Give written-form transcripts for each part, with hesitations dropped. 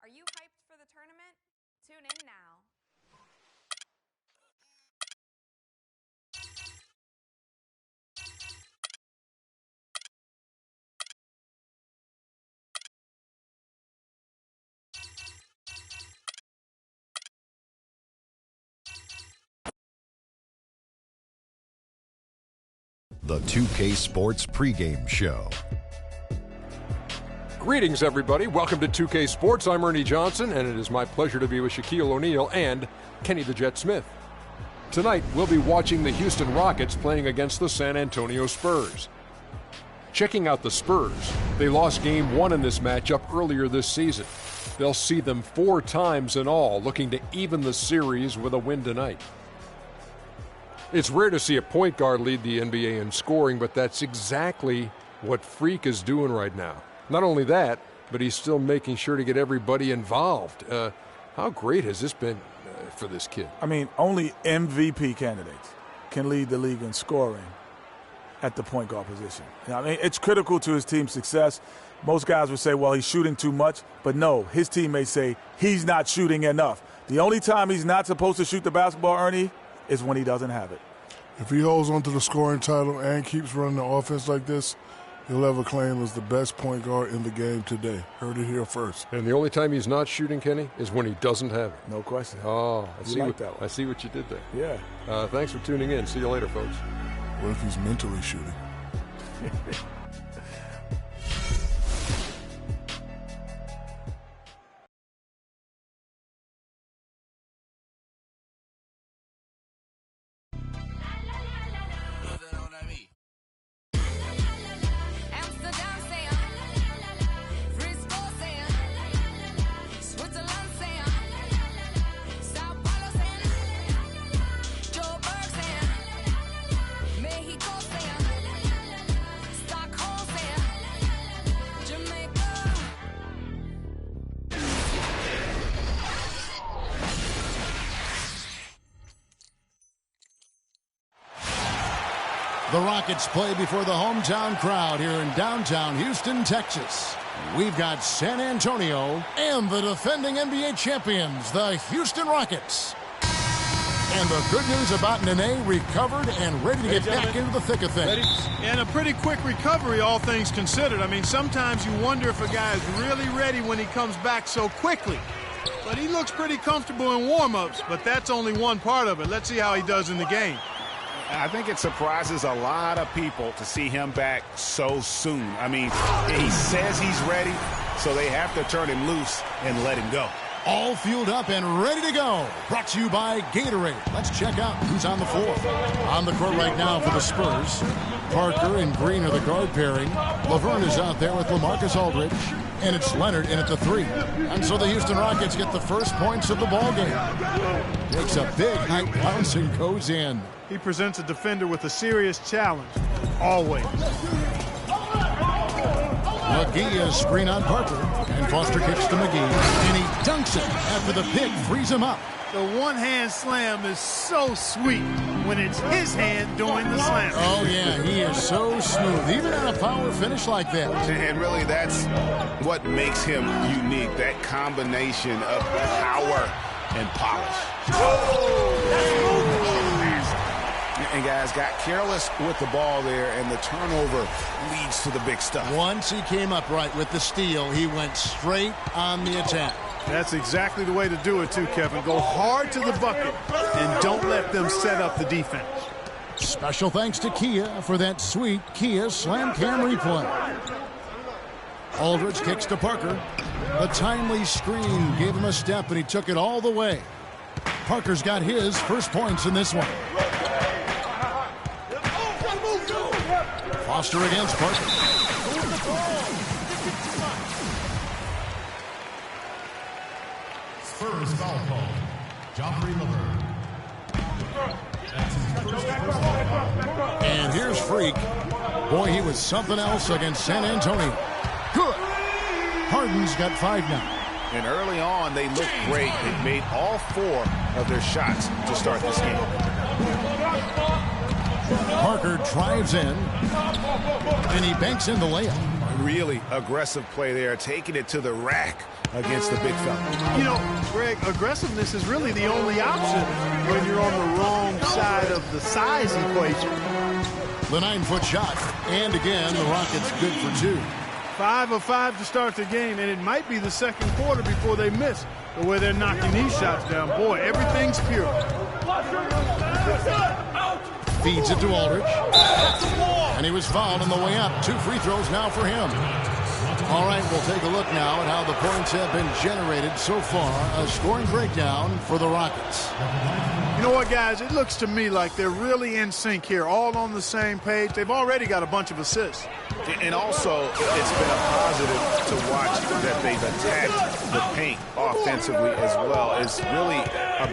Are you hyped for the tournament? Tune in now. The 2K Sports pregame show. Greetings, everybody. Welcome to 2K Sports. I'm Ernie Johnson, and it is my pleasure to be with Shaquille O'Neal and Kenny the Jet Smith. Tonight, we'll be watching the Houston Rockets playing against the San Antonio Spurs. Checking out the Spurs, they lost Game 1 in this matchup earlier this season. They'll see them 4 times in all, looking to even the series with a win tonight. It's rare to see a point guard lead the NBA in scoring, but that's exactly what Freak is doing right now. Not only that, but he's still making sure to get everybody involved. How great has this been for this kid? I mean, only MVP candidates can lead the league in scoring at the point guard position. I mean, it's critical to his team's success. Most guys would say, well, he's shooting too much. But no, his teammates say he's not shooting enough. The only time he's not supposed to shoot the basketball, Ernie, is when he doesn't have it. If he holds on to the scoring title and keeps running the offense like this, he'll have a claim as the best point guard in the game today. Heard it here first. And the only time he's not shooting, Kenny, is when he doesn't have it. No question. Oh, I see what you did there. Yeah. Thanks for tuning in. See you later, folks. What if he's mentally shooting? The Rockets play before the hometown crowd here in downtown Houston, Texas. We've got San Antonio and the defending NBA champions, the Houston Rockets. And the good news about Nene, recovered and ready to get back into the thick of things. And a pretty quick recovery, all things considered. I mean, sometimes you wonder if a guy is really ready when he comes back so quickly. But he looks pretty comfortable in warm-ups, but that's only one part of it. Let's see how he does in the game. I think it surprises a lot of people to see him back so soon. I mean, he says he's ready, so they have to turn him loose and let him go. All fueled up and ready to go. Brought to you by Gatorade. Let's check out who's on the floor. On the court right now for the Spurs, Parker and Green are the guard pairing. Laverne is out there with LaMarcus Aldridge. And it's Leonard in at the 3. And so the Houston Rockets get the first points of the ballgame. Takes a big high bounce and goes in. He presents a defender with a serious challenge. Always. McGee is screen on Parker. And Foster kicks to McGee. And he dunks it after the pick frees him up. The one-hand slam is so sweet when it's his hand doing the slam. Oh, yeah, he is so smooth, even on a power finish like that. And really, that's what makes him unique, that combination of power and polish. And guys got careless with the ball there, and the turnover leads to the big stuff. Once he came up right with the steal, he went straight on the attack. That's exactly the way to do it, too, Kevin. Go hard to the bucket and don't let them set up the defense. Special thanks to Kia for that sweet Kia Slam Cam replay. Aldridge kicks to Parker. The timely screen gave him a step, and he took it all the way. Parker's got his first points in this one. Foster against Parker. Spurs foul call. Joffrey Laverne. And here's Freak. Boy, he was something else against San Antonio. Good. Harden's got 5 now. And early on, they looked great. They made all 4 of their shots to start this game. Parker drives in. And he banks in the layup. really aggressive play there, taking it to the rack against the big fella. You know, Greg, aggressiveness is really the only option when you're on the wrong side of the size equation. The 9-foot shot. And again, the Rockets good for 2. 5 of 5 to start the game, and it might be the second quarter before they miss the way they're knocking these shots down. Boy, everything's pure. Feeds it to Aldridge. And he was fouled on the way up. 2 free throws now for him. All right, we'll take a look now at how the points have been generated so far. A scoring breakdown for the Rockets. You know what, guys? It looks to me like they're really in sync here, all on the same page. They've already got a bunch of assists. And also, it's been a positive to watch that they've attacked the paint offensively as well. It's really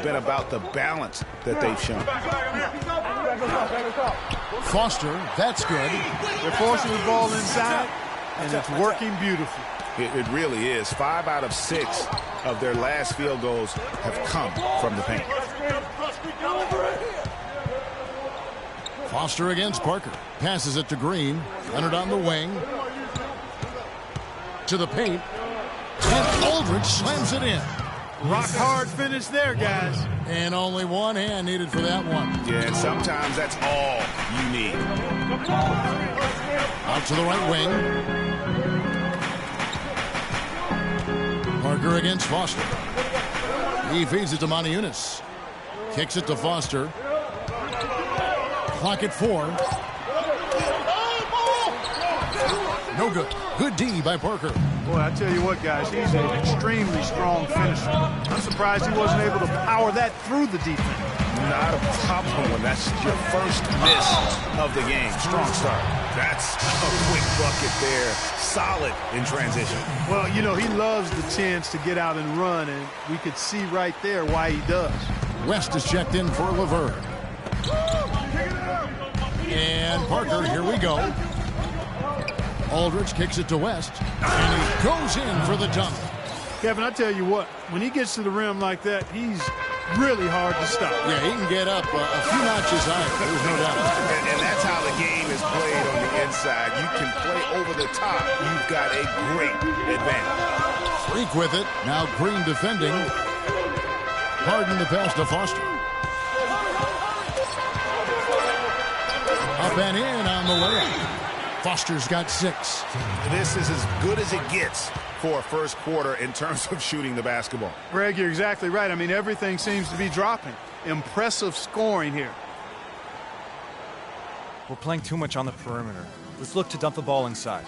been about the balance that they've shown. Foster, that's good. They're forcing the ball inside, and it's working beautifully. It really is. 5 out of 6 of their last field goals have come from the paint. Foster against Parker. Passes it to Green. Leonard on the wing. To the paint. And Aldridge slams it in. Rock hard finish there, guys. And only one hand needed for that one. Yeah, and sometimes that's all you need. Out to the right wing. Parker against Foster. He feeds it to Moniunas. Kicks it to Foster. Clock at 4. No good. Good D by Parker. Boy, I tell you what, guys, he's an extremely strong finisher. I'm surprised he wasn't able to power that through the defense. Not a problem when that's your first miss of the game. Strong start. That's a quick bucket there. Solid in transition. Well, you know, he loves the chance to get out and run, and we could see right there why he does. West is checked in for Laverne. And Parker, here we go. Aldridge kicks it to West, and he goes in for the dunk. Kevin, I tell you what, when he gets to the rim like that, he's really hard to stop. Yeah, he can get up a few notches higher. There's no doubt. And that's how the game is played on the inside. You can play over the top. You've got a great advantage. Freak with it. Now Green defending. Harden the pass to Foster. Up and in on the layup. Foster's got 6. This is as good as it gets for a first quarter in terms of shooting the basketball. Greg, you're exactly right. I mean, everything seems to be dropping. Impressive scoring here. We're playing too much on the perimeter. Let's look to dump the ball inside.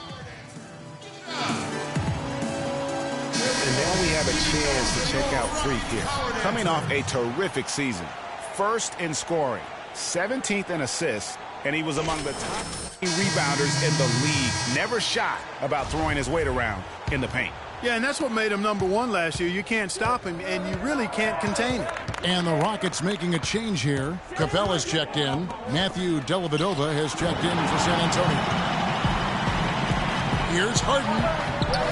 And now we have a chance to check out Freak here. Coming off a terrific season. First in scoring, 17th in assists, and he was among the top rebounders in the league. Never shy about throwing his weight around in the paint. Yeah, and that's what made him #1 last year. You can't stop him, and you really can't contain him. And the Rockets making a change here. Capella's checked in. Matthew Dellavedova has checked in for San Antonio. Here's Harden.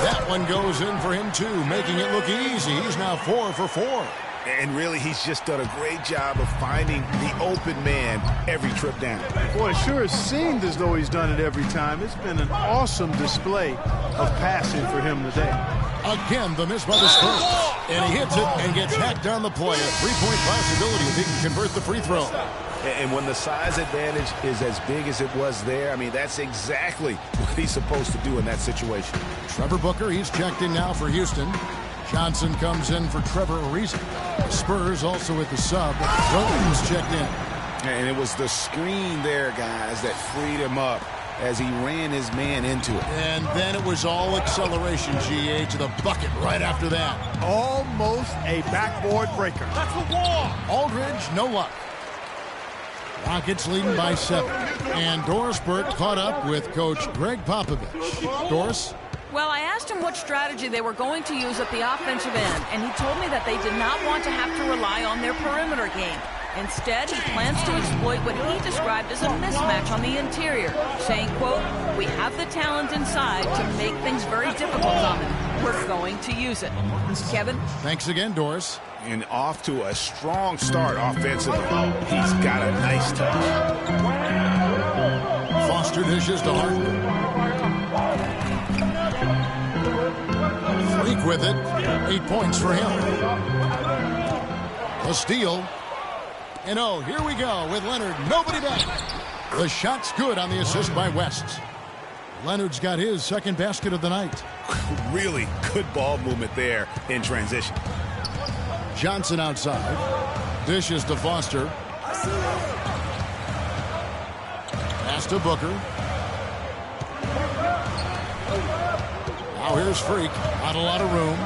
That one goes in for him, too, making it look easy. He's now 4 for 4. And really, he's just done a great job of finding the open man every trip down. Boy, it sure has seemed as though he's done it every time. It's been an awesome display of passing for him today. Again, the miss by the Spurs. And he hits it and gets hacked on the play. A 3-point possibility if he can convert the free throw. And when the size advantage is as big as it was there, I mean, that's exactly what he's supposed to do in that situation. Trevor Booker, he's checked in now for Houston. Johnson comes in for Trevor Ariza. The Spurs also at the sub. Jones checked in. And it was the screen there, guys, that freed him up as he ran his man into it. And then it was all acceleration, GA, to the bucket right after that. Almost a backboard breaker. That's the wall. Aldridge, no luck. Rockets leading by 7. And Doris Burke caught up with Coach Greg Popovich. Doris? Well, I asked him what strategy they were going to use at the offensive end, and he told me that they did not want to have to rely on their perimeter game. Instead, he plans to exploit what he described as a mismatch on the interior, saying, quote, "We have the talent inside to make things very difficult on them. We're going to use it." Kevin? Thanks again, Doris. And off to a strong start offensively. He's got a nice touch. Foster dishes to Harden. Freak with it. 8 points for him. A steal. And oh, here we go with Leonard. Nobody back. The shot's good on the assist by West. Leonard's got his second basket of the night. Really good ball movement there in transition. Johnson outside. Dishes to Foster. Pass to Booker. Now here's Freak. Not a lot of room.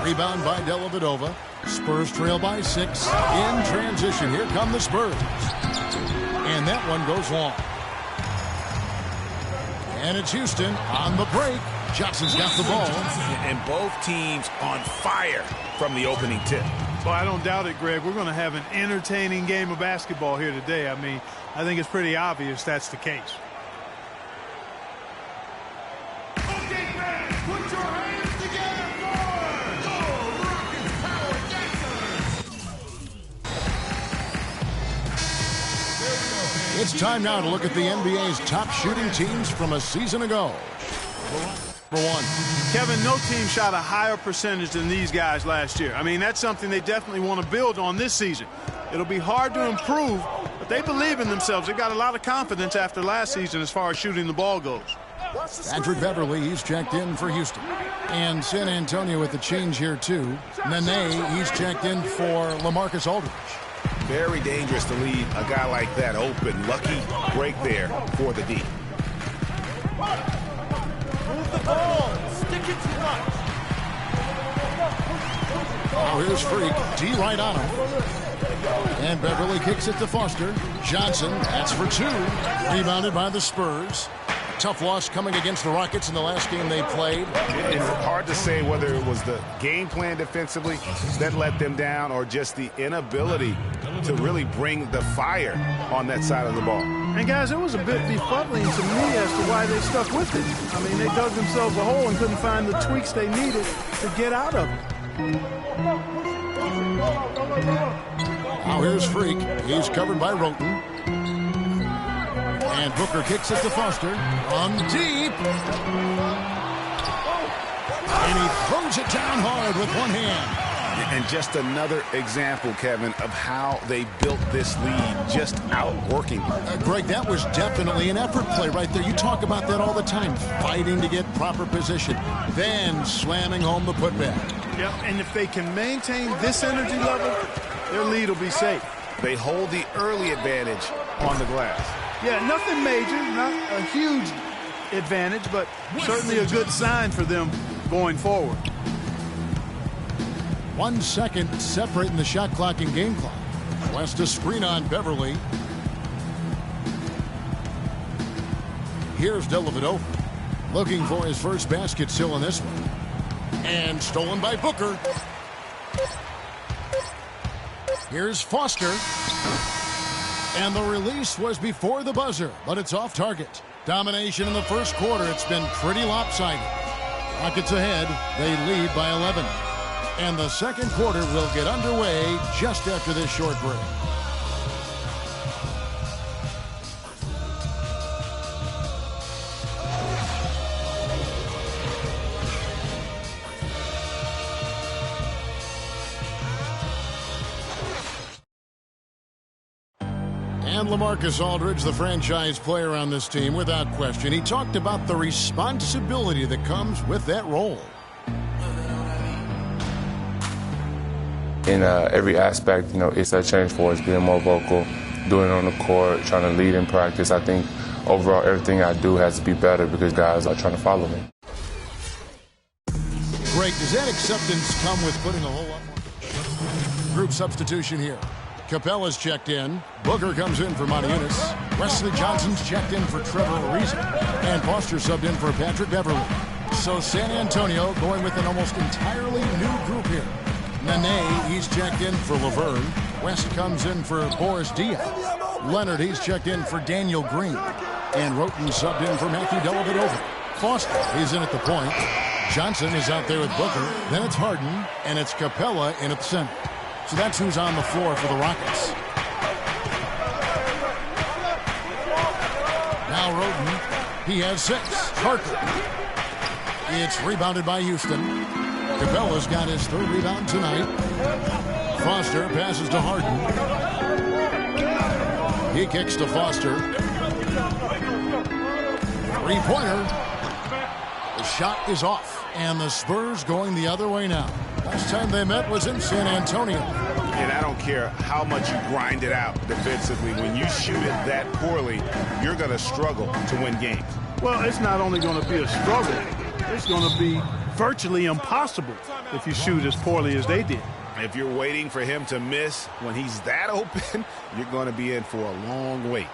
Rebound by Dellavedova. Spurs trail by 6. In transition. Here come the Spurs. And that one goes long. And it's Houston on the break. Johnson's got the ball. And both teams on fire from the opening tip. Well, I don't doubt it, Greg. We're going to have an entertaining game of basketball here today. I mean, I think it's pretty obvious that's the case. Okay, fans, put your hands together for Rockets Power Jackson. It's time now to look at the NBA's top shooting teams from a season ago. Number 1. Kevin, no team shot a higher percentage than these guys last year. I mean, that's something they definitely want to build on this season. It'll be hard to improve, but they believe in themselves. They've got a lot of confidence after last season as far as shooting the ball goes. Patrick Beverly, he's checked in for Houston. And San Antonio with the change here, too. Nene, he's checked in for LaMarcus Aldridge. Very dangerous to leave a guy like that open. Lucky break there for the D. Move the ball. Stick it too much. Now here's Freak. D right on him. And Beverly kicks it to Foster. Johnson, that's for 2. Rebounded by the Spurs. Tough loss coming against the Rockets in the last game they played. It's hard to say whether it was the game plan defensively that let them down or just the inability to really bring the fire on that side of the ball. And, guys, it was a bit befuddling to me as to why they stuck with it. I mean, they dug themselves a hole and couldn't find the tweaks they needed to get out of it. Now here's Freak. He's covered by Roten. And Booker kicks it to Foster. On deep. And he throws it down hard with one hand. And just another example, Kevin, of how they built this lead, just outworking. Greg, that was definitely an effort play right there. You talk about that all the time, fighting to get proper position, then slamming home the putback. Yep, and if they can maintain this energy level, their lead will be safe. They hold the early advantage on the glass. Yeah, nothing major, not a huge advantage, but certainly a good sign for them going forward. 1 second separating the shot clock and game clock. West a screen on Beverly. Here's Dellavedova. Looking for his first basket still in this one. And stolen by Booker. Here's Foster. And the release was before the buzzer, but it's off target. Domination in the first quarter. It's been pretty lopsided. Rockets ahead. They lead by 11. And the second quarter will get underway just after this short break. And LaMarcus Aldridge, the franchise player on this team, without question. He talked about the responsibility that comes with that role. In every aspect, you know, it's a change for us, being more vocal, doing it on the court, trying to lead in practice. I think overall everything I do has to be better because guys are trying to follow me. Greg, does that acceptance come with putting a whole lot more? Group substitution here. Capella's checked in. Booker comes in for Montiunas. Wesley Johnson's checked in for Trevor Ariza. And Foster subbed in for Patrick Beverly. So San Antonio going with an almost entirely new group here. Nene, he's checked in for Laverne. West comes in for Boris Diaw. Leonard, he's checked in for Daniel Green. And Roten subbed in for Matthew Dellavedova. Foster, he's in at the point. Johnson is out there with Booker. Then it's Harden, and it's Capella in at the center. So that's who's on the floor for the Rockets. Now Roten, he has 6. Parker. It's rebounded by Houston. Capella's got his third rebound tonight. Foster passes to Harden. He kicks to Foster. Three-pointer. The shot is off, and the Spurs going the other way now. Last time they met was in San Antonio. And I don't care how much you grind it out defensively. When you shoot it that poorly, you're going to struggle to win games. Well, it's not only going to be a struggle, it's going to be virtually impossible if you shoot as poorly as they did. If you're waiting for him to miss when he's that open, you're going to be in for a long wait.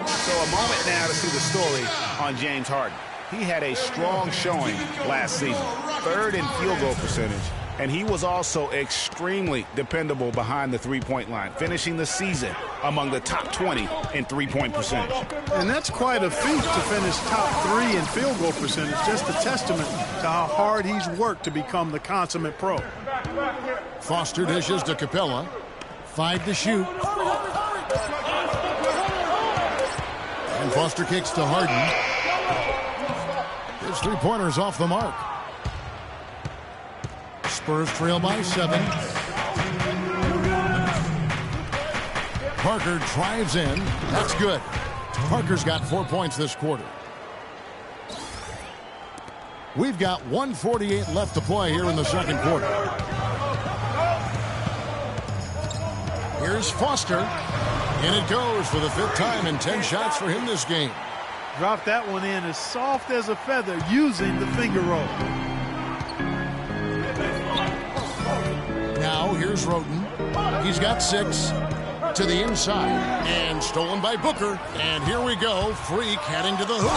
So a moment now to see the story on James Harden. He had a strong showing last season, third in field goal percentage, and he was also extremely dependable behind the three-point line, finishing the season among the top 20 in three-point percentage. And that's quite a feat to finish top 3 in field goal percentage, just a testament to how hard he's worked to become the consummate pro. Foster dishes to Capella. 5 to shoot. And Foster kicks to Harden. His three-pointer's off the mark. Spurs trail by 7. Parker drives in. That's good. Parker's got 4 points this quarter. We've got 1:48 left to play here in the second quarter. Here's Foster. And it goes for the 5th time in 10 shots for him this game. Dropped that one in as soft as a feather using the finger roll. Now here's Roden. He's got 6 to the inside and stolen by Booker. And here we go. Freak heading to the hoop.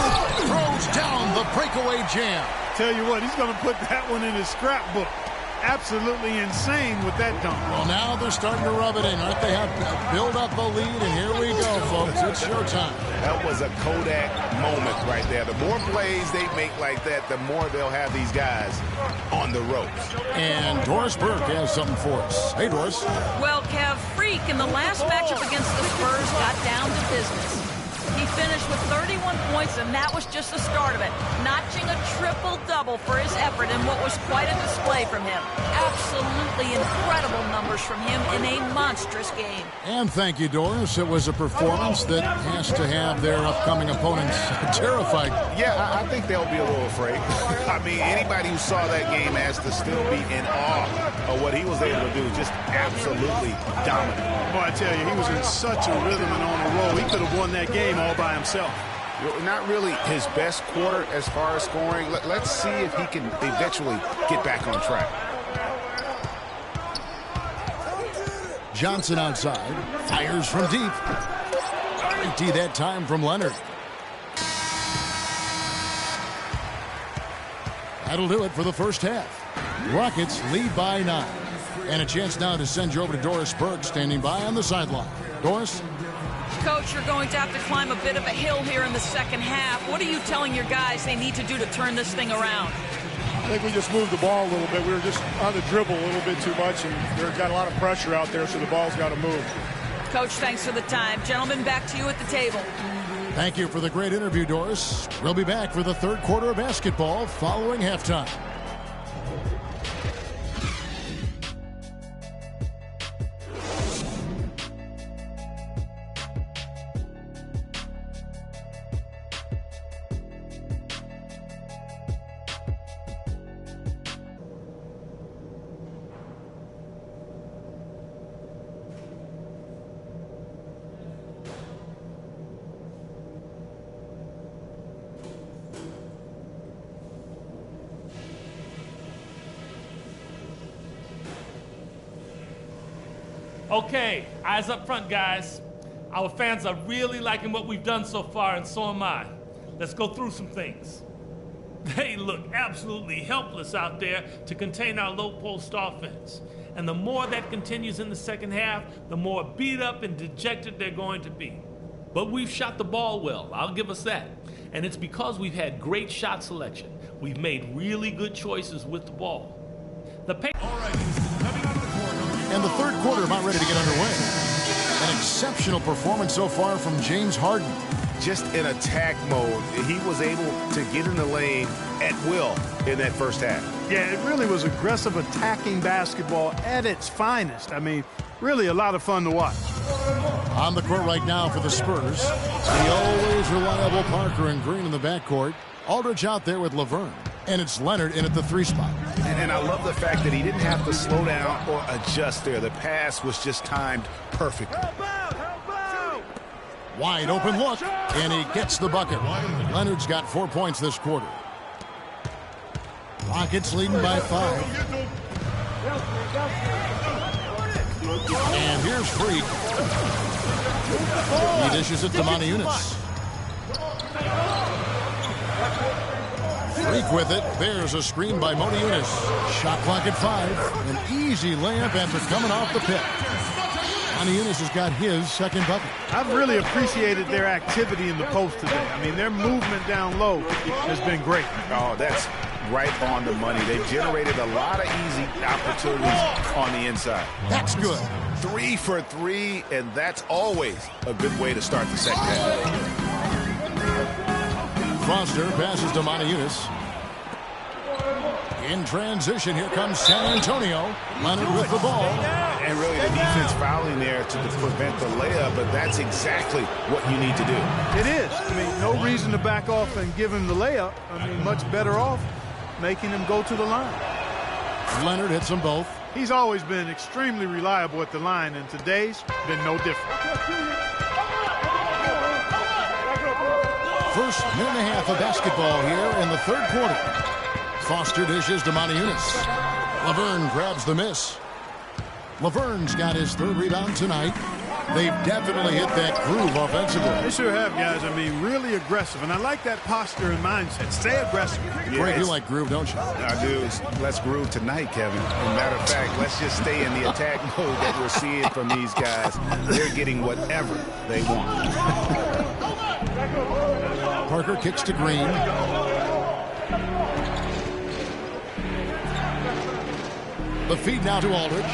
Throws down the breakaway jam. Tell you what, he's going to put that one in his scrapbook. Absolutely insane with that dunk. Well, now they're starting to rub it in, aren't they? Have build up a lead, and here we go, folks. It's showtime. That was a Kodak moment right there. The more plays they make like that, the more they'll have these guys on the ropes. And Doris Burke has something for us. Hey, Doris. Well, Kev, Freak in the last matchup against the Spurs got down to business. He finished with 31 points, and that was just the start of it, notching a triple-double for his effort in what was quite a display from him. Absolutely incredible numbers from him in a monstrous game. And thank you, Doris. It was a performance that has to have their upcoming opponents terrified. Yeah, I think they'll be a little afraid. I mean, anybody who saw that game has to still be in awe of what he was able to do. Just absolutely dominant. Boy, I tell you, he was in such a rhythm and on a roll. He could have won that game all by himself. Not really his best quarter as far as scoring. Let's see if he can eventually get back on track. Johnson outside. Fires from deep. Empty that time from Leonard. That'll do it for the first half. Rockets lead by 9. And a chance now to send you over to Doris Burke, standing by on the sideline. Doris? Coach, you're going to have to climb a bit of a hill here in the second half. What are you telling your guys they need to do to turn this thing around? I think we just moved the ball a little bit. We were just on the dribble a little bit too much, and they've got a lot of pressure out there, so the ball's got to move. Coach, thanks for the time. Gentlemen, back to you at the table. Thank you for the great interview, Doris. We'll be back for the third quarter of basketball following halftime. Okay, eyes up front, guys. Our fans are really liking what we've done so far, and so am I. Let's go through some things. They look absolutely helpless out there to contain our low-post offense. And the more that continues in the second half, the more beat up and dejected they're going to be. But we've shot the ball well, I'll give us that. And it's because we've had great shot selection. We've made really good choices with the ball. And the third quarter about ready to get underway. An exceptional performance so far from James Harden. just in attack mode. He was able to get in the lane at will in that first half. Yeah, it really was aggressive attacking basketball at its finest. I mean, really a lot of fun to watch. On the court right now for the Spurs, the always reliable Parker and Green in the backcourt. Aldridge out there with Laverne. And it's Leonard in at the 3 spot. And I love the fact that he didn't have to slow down or adjust there. The pass was just timed perfectly. Wide open look, and he gets the bucket. Leonard's got 4 points this quarter. Rockets leading by 5. And here's Freak. He dishes it to Moniunas. Freak with it. There's a screen by Moniunas. Shot clock at 5. An easy layup after coming off the pick. Moniunas has got his second bucket. I've really appreciated their activity in the post today. I mean, their movement down low has been great. Oh, that's right on the money. They've generated a lot of easy opportunities on the inside. That's good. 3 for 3, and that's always a good way to start the second half. Foster passes to Moniunas. In transition, here comes San Antonio. Leonard with the ball. And really the defense fouling there to prevent the layup, but that's exactly what you need to do. It is. I mean, no reason to back off and give him the layup. I mean, much better off making him go to the line. Leonard hits them both. He's always been extremely reliable at the line, and today's been no different. First minute and a half of basketball here in the third quarter. Foster dishes to Moniunas. Laverne grabs the miss. Laverne's got his 3rd rebound tonight. They've definitely hit that groove offensively. They sure have, guys. I mean, really aggressive. And I like that posture and mindset. Stay aggressive. Greg, you like groove, don't you? I do. Let's groove tonight, Kevin. As a matter of fact, let's just stay in the attack mode that we're seeing from these guys. They're getting whatever they want. Parker kicks to Green. The feed now to Aldridge.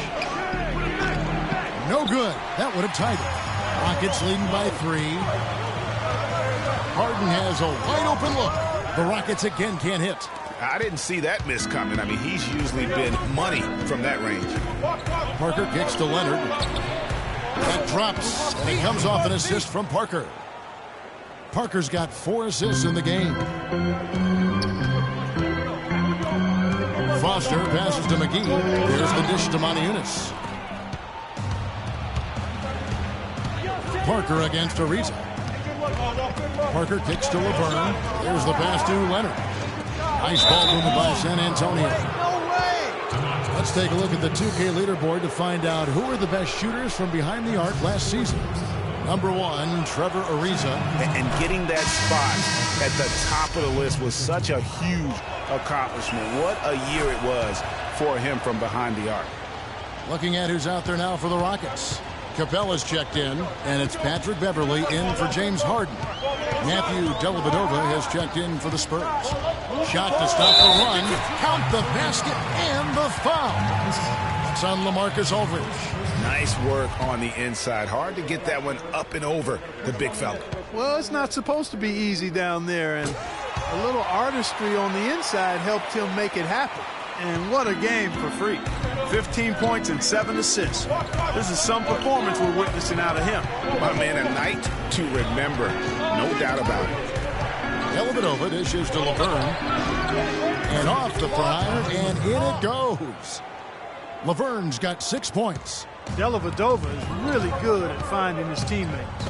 No good. That would have tied it. Rockets leading by 3. Harden has a wide open look. The Rockets again can't hit. I didn't see that miss coming. I mean, he's usually been money from that range. Parker kicks to Leonard. That drops, and it comes off an assist from Parker. Parker's got 4 assists in the game. Foster passes to McGee. There's the dish to Moniunas. Parker against Ariza. Parker kicks to Laverne. There's the pass to Leonard. Nice ball movement by San Antonio. Let's take a look at the 2K leaderboard to find out who are the best shooters from behind the arc last season. Number 1, Trevor Ariza. And getting that spot at the top of the list was such a huge accomplishment. What a year it was for him from behind the arc. Looking at who's out there now for the Rockets. Capella's checked in, and it's Patrick Beverly in for James Harden. Matthew Dellavedova has checked in for the Spurs. Shot to stop the run. Count the basket and the foul. It's on LaMarcus Aldridge. Nice work on the inside. Hard to get that one up and over the big fella. Well, it's not supposed to be easy down there, and a little artistry on the inside helped him make it happen. And what a game for Freak. 15 points and 7 assists. This is some performance we're witnessing out of him. My man, a night to remember. No doubt about it. Dellavedova dishes to Laverne. And off the prime, and in it goes. Laverne's got 6 points. Dellavedova is really good at finding his teammates.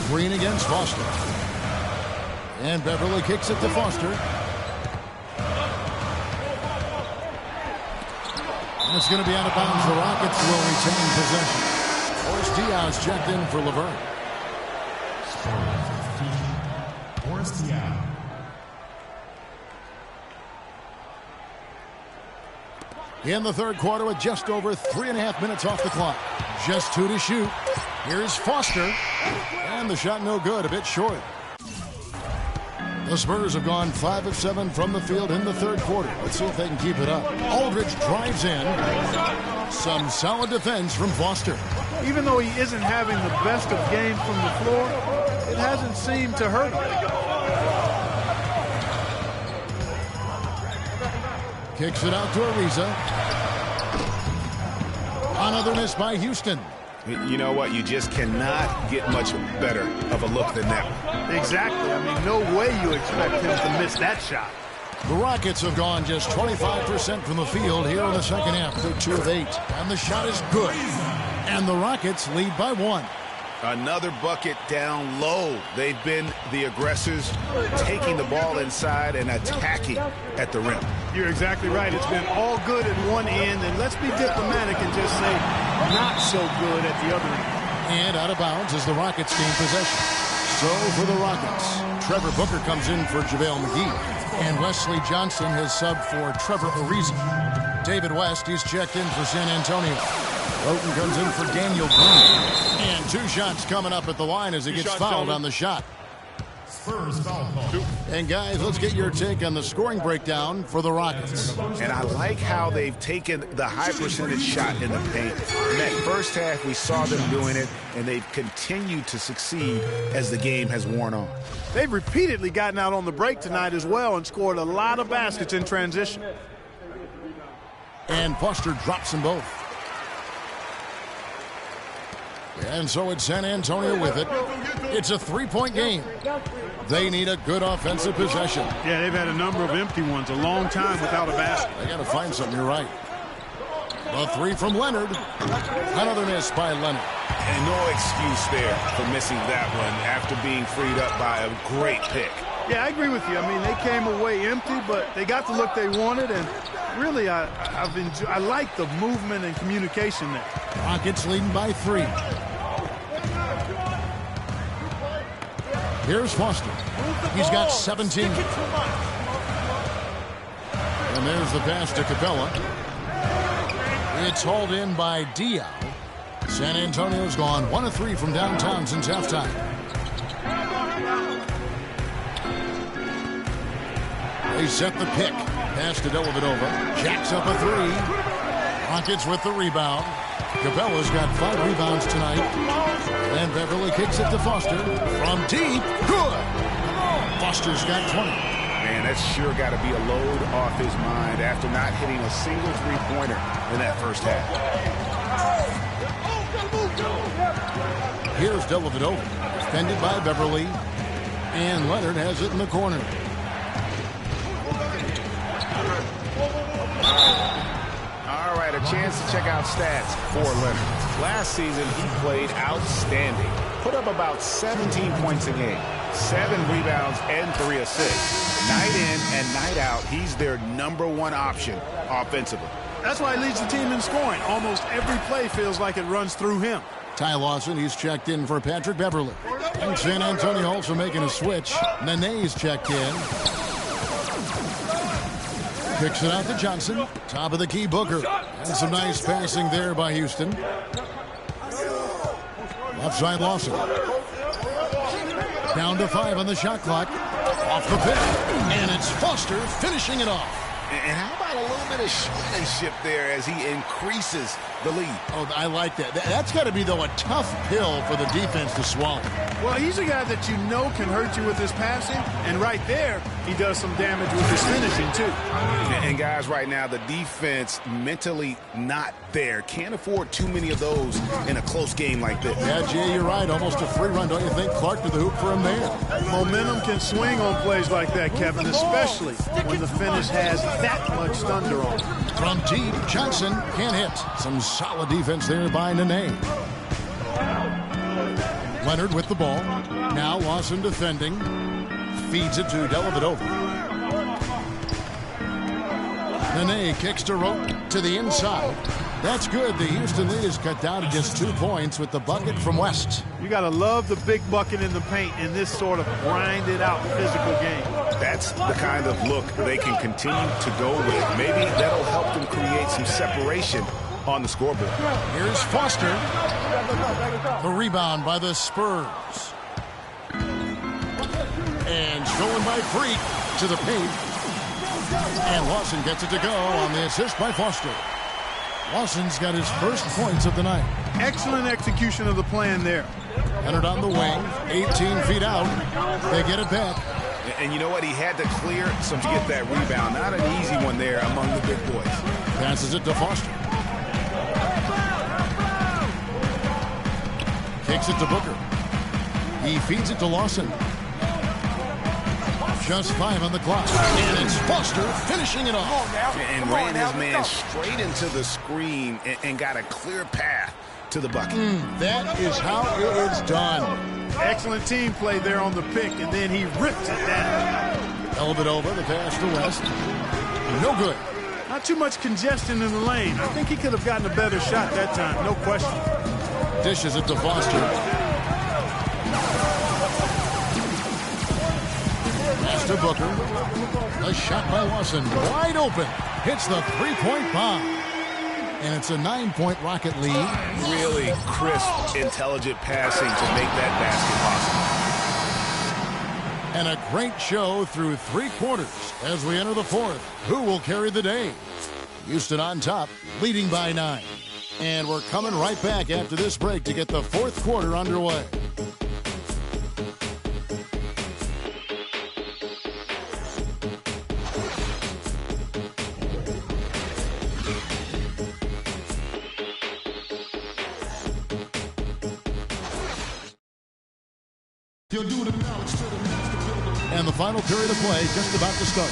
Green against Foster. And Beverly kicks it to Foster. And it's going to be out of bounds. The Rockets will retain possession. Horace Diaz checked in for Laverne. Horace Diaz. In the third quarter with just over 3.5 minutes off the clock. Just 2 to shoot. Here's Foster. And the shot no good, a bit short. The Spurs have gone 5 of 7 from the field in the third quarter. Let's see if they can keep it up. Aldridge drives in. Some solid defense from Foster. Even though he isn't having the best of games from the floor, it hasn't seemed to hurt him. Kicks it out to Ariza. Another miss by Houston. You know what? You just cannot get much better of a look than that one. Exactly. I mean, no way you expect him to miss that shot. The Rockets have gone just 25% from the field here in the second half. They're 2 of 8. And the shot is good. And the Rockets lead by 1. Another bucket down low. They've been the aggressors, taking the ball inside and attacking at the rim. You're exactly right. It's been all good at one end, and let's be diplomatic and just say not so good at the other end. And out of bounds as the Rockets gain possession. So for the Rockets, Trevor Booker comes in for JaVale McGee, and Wesley Johnson has subbed for Trevor Ariza. David West is checked in for San Antonio. Roten comes in for Daniel Green. And 2 shots coming up at the line as he gets fouled on the shot. Spurs foul call. And guys, let's get your take on the scoring breakdown for the Rockets. And I like how they've taken the high percentage shot in the paint. In that first half, we saw them doing it, and they've continued to succeed as the game has worn on. They've repeatedly gotten out on the break tonight as well and scored a lot of baskets in transition. And Foster drops them both. And so it's San Antonio with it. It's a 3-point game. They need a good offensive possession. Yeah, they've had a number of empty ones, a long time without a basket. They got to find something, you're right. A 3 from Leonard. Another miss by Leonard. And no excuse there for missing that one after being freed up by a great pick. Yeah, I agree with you. I mean, they came away empty, but they got the look they wanted, and really, I like the movement and communication there. Rockets leading by 3. Here's Foster. He's got 17. And there's the pass to Capella. It's hauled in by Diaw. San Antonio's gone 1 of 3 from downtown since halftime. They set the pick. Pass to Dellavedova. Jacks up a 3. Rockets with the rebound. Capella's got 5 rebounds tonight. And Beverly kicks it to Foster. From deep. Good. Foster's got 20. Man, that's sure got to be a load off his mind after not hitting a single three-pointer in that first half. Here's Dellavedova. Defended by Beverly. And Leonard has it in the corner. All right, a chance to check out stats for Leonard. Last season, he played outstanding. Put up about 17 points a game, 7 rebounds, and 3 assists. Night in and night out, he's their #1 option offensively. That's why he leads the team in scoring. Almost every play feels like it runs through him. Ty Lawson, he's checked in for Patrick Beverly. And San Antonio also making a switch. Nene's checked in. Kicks it out to Johnson. Top of the key, Booker. And some nice passing there by Houston. Left side, Lawson. Down to 5 on the shot clock. Off the pick. And it's Foster finishing it off. And how about a little bit of showmanship there as he increases the lead? Oh, I like that. That's got to be, though, a tough pill for the defense to swallow. Well, he's a guy that you know can hurt you with his passing, and right there, he does some damage with his finishing, too. And guys, right now, the defense mentally not there. Can't afford too many of those in a close game like this. Yeah, Jay, you're right. Almost a free run, don't you think? Clark to the hoop for him there. Momentum can swing on plays like that, Kevin, especially when the finish has that much thunder on it. From deep, Johnson can't hit. Some solid defense there by Nene. Leonard with the ball. Now Lawson defending. Feeds it to Dellavedova. Nene kicks to Rote to the inside. That's good. The Houston lead is cut down to just 2 points with the bucket from West. You got to love the big bucket in the paint in this sort of grinded-out physical game. That's the kind of look they can continue to go with. Maybe that'll help them create some separation on the scoreboard. Here's Foster. The rebound by the Spurs. And stolen by Freak to the paint. And Lawson gets it to go on the assist by Foster. Lawson's got his first points of the night. Excellent execution of the plan there. Leonard on the wing, 18 feet out. They get it back. And you know what? He had to clear some to get that rebound. Not an easy one there among the big boys. Passes it to Foster. Kicks it to Booker. He feeds it to Lawson. Just 5 on the clock. And it's Foster finishing it off. And ran his man straight into the screen and got a clear path to the bucket. That is how it is done. Excellent team play there on the pick, and then he ripped it down. Dellavedova, the pass to West. No good. Not too much congestion in the lane. I think he could have gotten a better shot that time, no question. Dishes it to Foster. Pass to Booker. A shot by Lawson. Wide open. Hits the three-point bomb. And it's a 9-point Rocket lead. Really crisp, intelligent passing to make that basket possible. And a great show through 3 quarters as we enter the 4th. Who will carry the day? Houston on top, leading by 9. And we're coming right back after this break to get the 4th quarter underway. And the final period of play just about to start.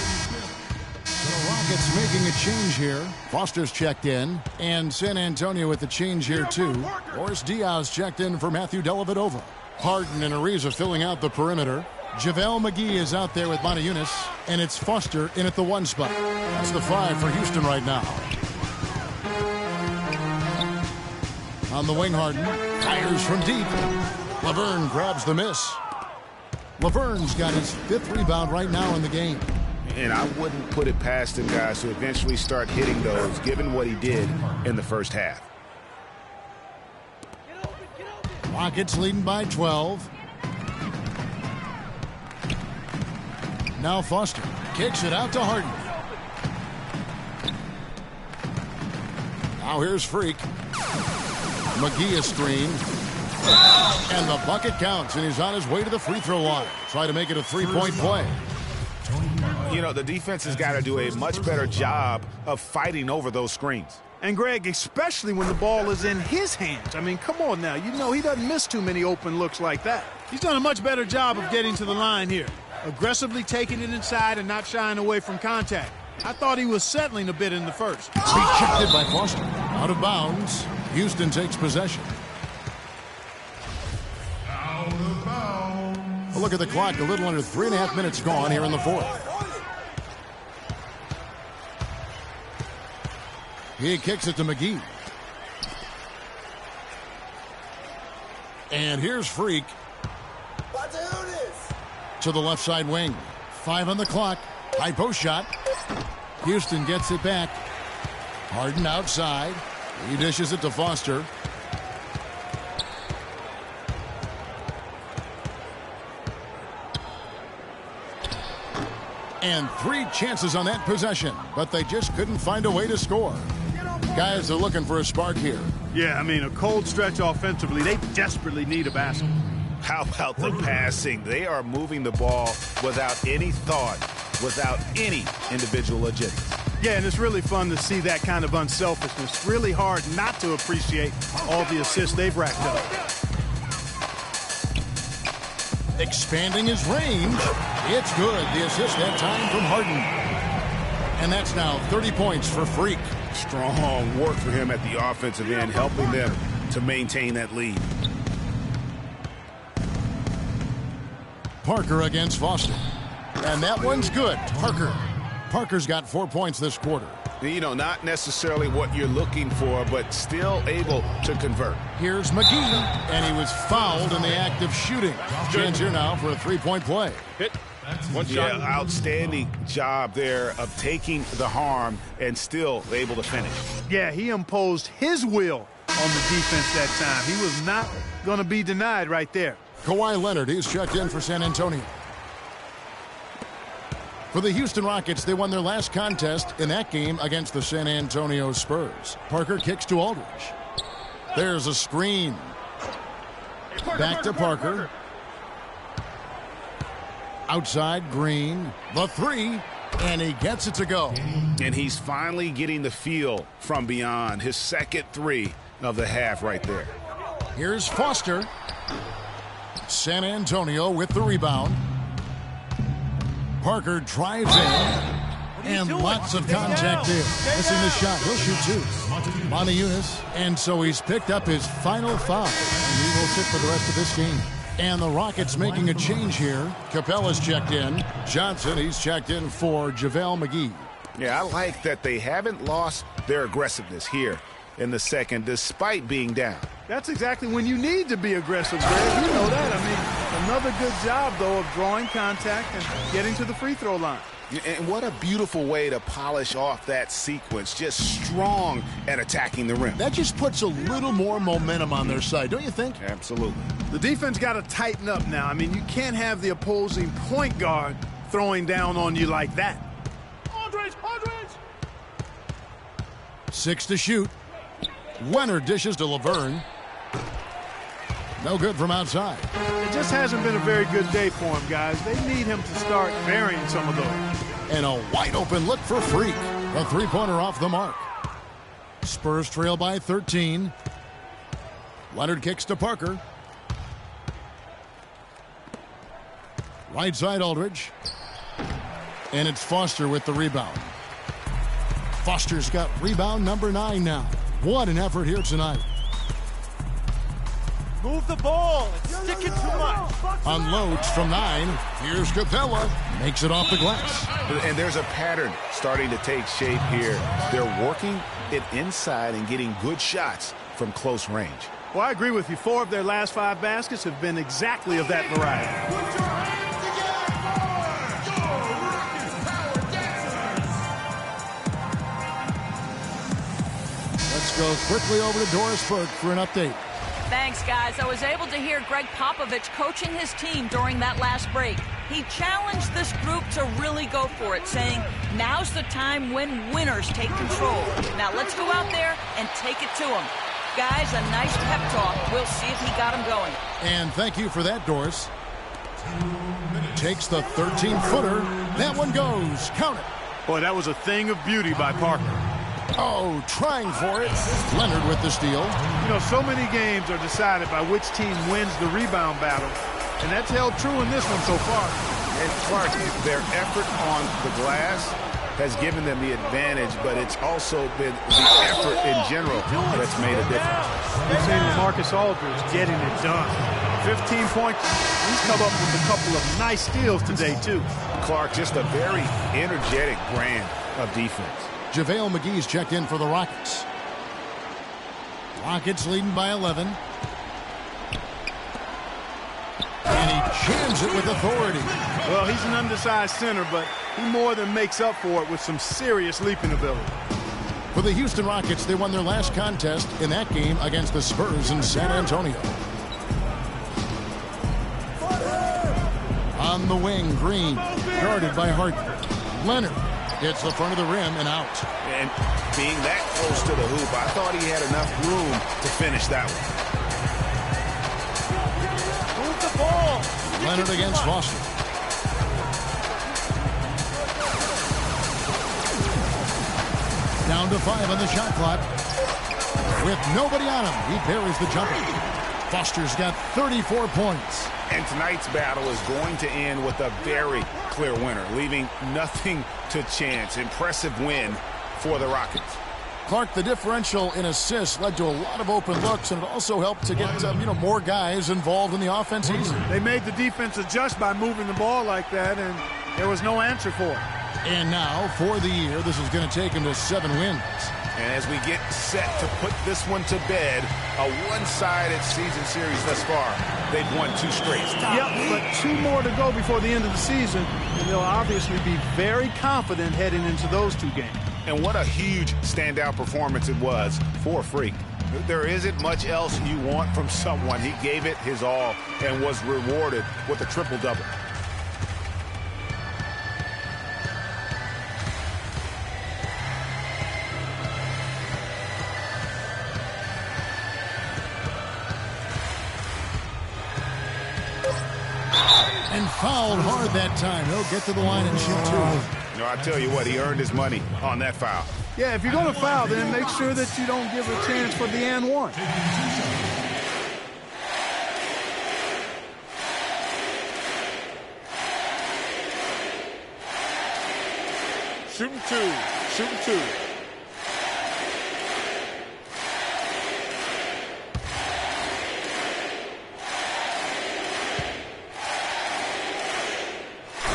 The Rockets making a change here. Foster's checked in. And San Antonio with the change here too. Boris Diaz checked in for Matthew Dellavedova. Harden and Ariza filling out the perimeter. JaVale McGee is out there with Moniunas. And it's Foster in at the 1 spot. That's the 5 for Houston right now. On the wing, Harden fires from deep. Laverne grabs the miss. Laverne's got his 5th rebound right now in the game. And I wouldn't put it past him, guys, to eventually start hitting those, given what he did in the first half. Rockets leading by 12. Now Foster kicks it out to Harden. Now here's Freak. McGee is screened. And the bucket counts, and he's on his way to the free throw line. Try to make it a 3-point play. You know, the defense has got to do a much better job of fighting over those screens. And, Greg, especially when the ball is in his hands. I mean, come on now. You know he doesn't miss too many open looks like that. He's done a much better job of getting to the line here. Aggressively taking it inside and not shying away from contact. I thought he was settling a bit in the first. Rejected by Foster. Out of bounds. Houston takes possession. A look at the clock. A little under 3.5 minutes gone here in the 4th. He kicks it to McGee. And here's Freak. To the left side wing. 5 on the clock. High post shot. Houston gets it back. Harden outside. He dishes it to Foster. And 3 chances on that possession, but they just couldn't find a way to score. Guys are looking for a spark here. Yeah, I mean, a cold stretch offensively. They desperately need a basket. How about the passing? They are moving the ball without any thought, without any individual agility. Yeah, and it's really fun to see that kind of unselfishness. Really hard not to appreciate all the assists they've racked up. Expanding his range. It's good. The assist that time from Harden. And that's now 30 points for Freak. Strong work for him at the offensive end, helping them to maintain that lead. Parker against Foster. And that one's good. Parker's got 4 points this quarter. You know, not necessarily what you're looking for, but still able to convert. Here's McGee, and he was fouled in the act of shooting. Chance here now for a 3-point play. Hit. One shot. Yeah, outstanding job there of taking the harm and still able to finish. Yeah, he imposed his will on the defense that time. He was not going to be denied right there. Kawhi Leonard, he's checked in for San Antonio. For the Houston Rockets, they won their last contest in that game against the San Antonio Spurs. Parker kicks to Aldridge. There's a screen. Back to Parker. Outside, Green. The three, and he gets it to go. And he's finally getting the feel from beyond. His second three of the half right there. Here's Foster. San Antonio with the rebound. Parker drives in, and lots of contact there. Missing the shot. He'll shoot two. Montejunas, and so he's picked up his final foul, and he will sit for the rest of this game. And the Rockets making a change here. Capella's checked in. Johnson, he's checked in for JaVale McGee. Yeah, I like that they haven't lost their aggressiveness here in the second, despite being down. That's exactly when you need to be aggressive, Greg. You know that. I mean, another good job, though, of drawing contact and getting to the free throw line. And what a beautiful way to polish off that sequence. Just strong at attacking the rim. That just puts a little more momentum on their side, don't you think? Absolutely. The defense got to tighten up now. I mean, you can't have the opposing point guard throwing down on you like that. Aldridge! 6 to shoot. Leonard dishes to Laverne. No good from outside. It just hasn't been a very good day for him, guys. They need him to start varying some of those. And a wide open look for Freak. A three-pointer off the mark. Spurs trail by 13. Leonard kicks to Parker. Right side Aldridge. And it's Foster with the rebound. Foster's got rebound number 9 now. What an effort here tonight. Move the ball. It's sticking too much. Unloads from 9. Here's Capella. Makes it off the glass. And there's a pattern starting to take shape here. They're working it inside and getting good shots from close range. Well, I agree with you. 4 of their last 5 baskets have been exactly of that variety. Put your hands together for your Rockets Power Dancers. Let's go quickly over to Doris Burke for an update. Thanks, guys. I was able to hear Greg Popovich coaching his team during that last break. He challenged this group to really go for it, saying, now's the time when winners take control. Now let's go out there and take it to them. Guys, a nice pep talk. We'll see if he got him going. And thank you for that, Doris. Takes the 13-footer. That one goes. Count it. Boy, that was a thing of beauty by Parker. Oh, trying for it. Leonard with the steal. You know, so many games are decided by which team wins the rebound battle, and that's held true in this one so far. And Clark, their effort on the glass has given them the advantage, but it's also been the effort in general that's made a difference. We've seen LaMarcus Aldridge getting it done. 15 points. He's come up with a couple of nice steals today, too. Clark, just a very energetic brand of defense. JaVale McGee's checked in for the Rockets. Rockets leading by 11. And he jams it with authority. Well, he's an undersized center, but he more than makes up for it with some serious leaping ability. For the Houston Rockets, they won their last contest in that game against the Spurs in San Antonio. On the wing, Green, guarded by Harden. Leonard hits the front of the rim and out. And being that close to the hoop, I thought he had enough room to finish that one. Move the ball. Leonard against Foster. Down to 5 on the shot clock. With nobody on him, he buries the jumper. Foster's got 34 points. And tonight's battle is going to end with a very clear winner, leaving nothing to chance. Impressive win for the Rockets. Clark, the differential in assists led to a lot of open looks, and it also helped to get more guys involved in the offense easy. They made the defense adjust by moving the ball like that, and there was no answer for it. And now, for the year, this is going to take him to 7 wins. And as we get set to put this one to bed, a one-sided season series thus far. They've won 2 straight. Yep, but 2 more to go before the end of the season, and they'll obviously be very confident heading into those 2 games. And what a huge standout performance it was for Freak. There isn't much else you want from someone. He gave it his all and was rewarded with a triple-double. And fouled hard that time. He'll get to the line and shoot two. No, I tell you what, he earned his money on that foul. Yeah, if you're going to foul, then make sure that you don't give a chance for the and one. Shooting two. Shooting two.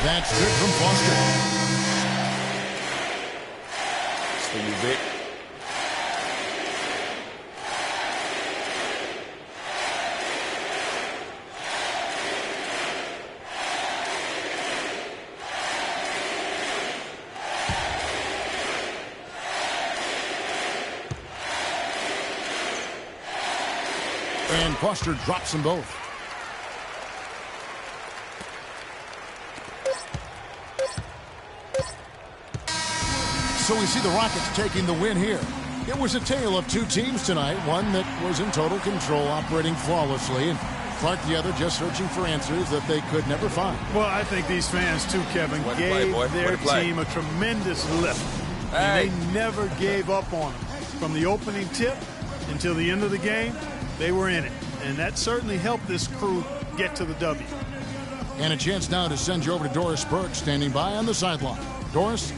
That's good from Foster. For you, Vic. And Foster drops them both. So we see the Rockets taking the win here. It was a tale of two teams tonight, one that was in total control, operating flawlessly, and Clark the other just searching for answers that they could never find. Well, I think these fans, too, Kevin, gave their team a tremendous lift. And they never gave up on them. From the opening tip until the end of the game, they were in it. And that certainly helped this crew get to the W. And a chance now to send you over to Doris Burke, standing by on the sideline. Doris?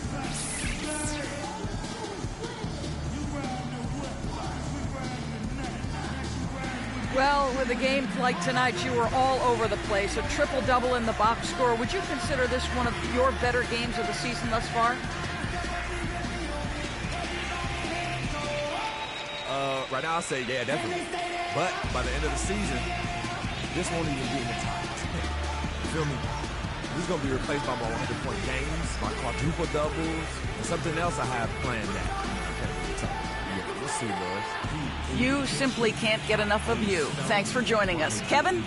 Well, with a game like tonight, you were all over the place. A triple-double in the box score. Would you consider this one of your better games of the season thus far? Right now, I'll say, yeah, definitely. But by the end of the season, this won't even be in the top 10. You feel me? This is going to be replaced by my 100-point games, my quadruple doubles, and something else I have planned now. Yeah, we'll see, boys. You simply can't get enough of you. Thanks for joining us. Kevin?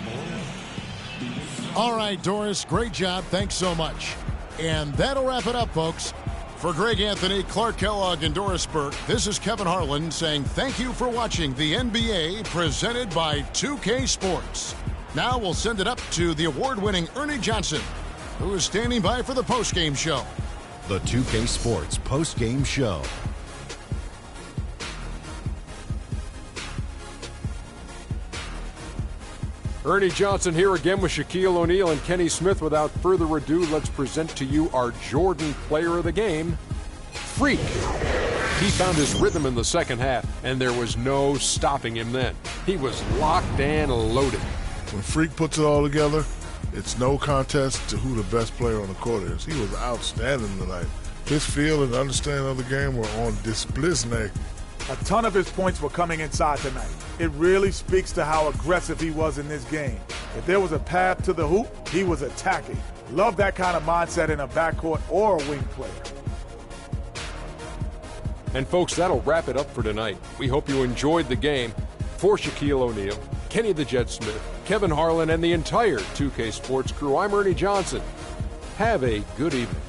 All right, Doris, great job. Thanks so much. And that'll wrap it up, folks. For Greg Anthony, Clark Kellogg, and Doris Burke, this is Kevin Harlan saying thank you for watching the NBA presented by 2K Sports. Now we'll send it up to the award-winning Ernie Johnson, who is standing by for the postgame show. The 2K Sports postgame show. Ernie Johnson here again with Shaquille O'Neal and Kenny Smith. Without further ado, let's present to you our Jordan player of the game, Freak. He found his rhythm in the second half, and there was no stopping him then. He was locked and loaded. When Freak puts it all together, it's no contest to who the best player on the court is. He was outstanding tonight. His feel and understanding of the game were on display. A ton of his points were coming inside tonight. It really speaks to how aggressive he was in this game. If there was a path to the hoop, he was attacking. Love that kind of mindset in a backcourt or a wing player. And folks, that'll wrap it up for tonight. We hope you enjoyed the game. For Shaquille O'Neal, Kenny the Jet Smith, Kevin Harlan, and the entire 2K Sports crew, I'm Ernie Johnson. Have a good evening.